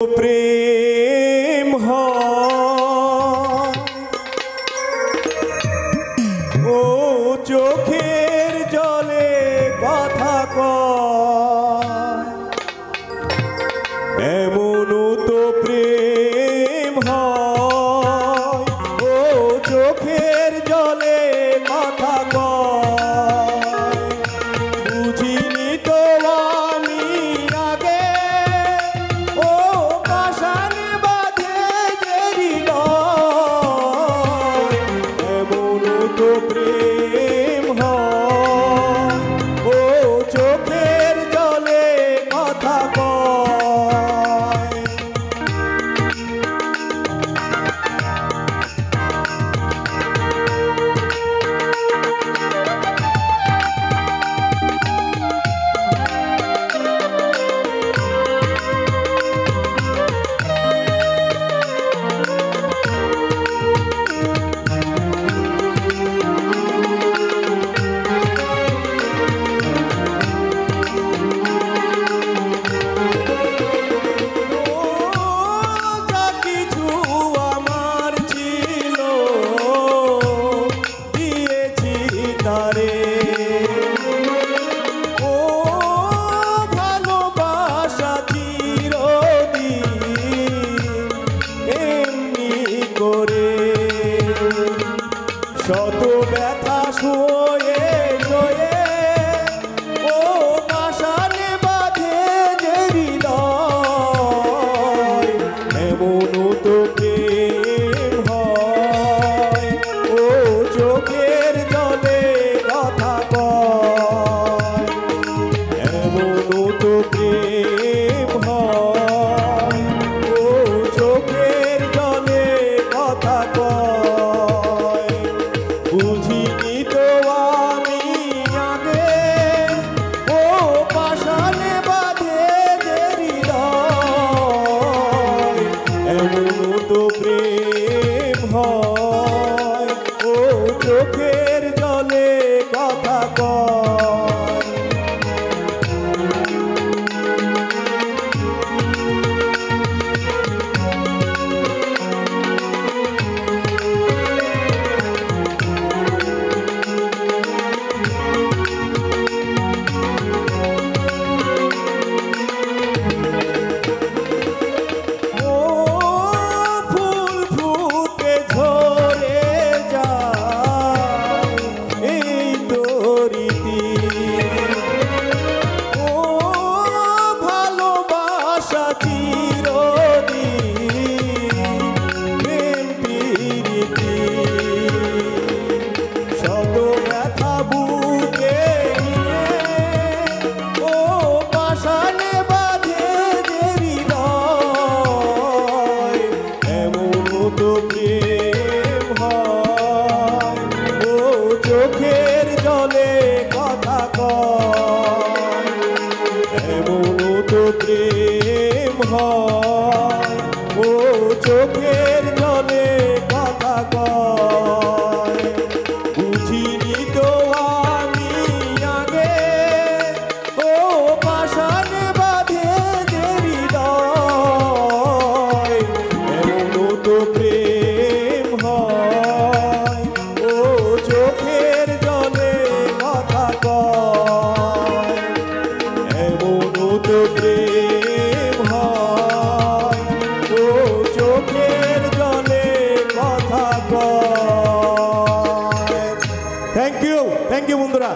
প্রেম ও চোখের জলে কথা কয় এমন তো প্রেম ও চোখের জলে কথা কয় বুঝিনি তো আমি আগে ও পাশান বাঁধে যে হৃদয় এমন তো প্রেম ও চোখের জলে কথা কয় শত ব্যথা শুয়ে শুয়ে ও পাশানে বাঁধে যে হৃদয় এমন তো প্রেম হয় ও চোখের জলে কথা কয় এমন তো প্রেম হয় ও চোখের জলে কথা কয় বুঝিনি তো আমি আগে ও পাশানে বাঁধে যে হৃদয় এমন তো প্রেম হয় ও চোখের জলে কথা কয় চোখের জলে কথা কয় এমন তো প্রেম হয় ও চোখের জলে কথা কয় বুঝিনি তো আমি আগে ও পাশানে বাঁধে যে হৃদয় এমন তো প্রেম হয় ও চোখের জলে কথা কয় এমন তো প্রেম হয় ও চোখের জলে কথা কয় থ্যাংক ইউ বন্ধুরা।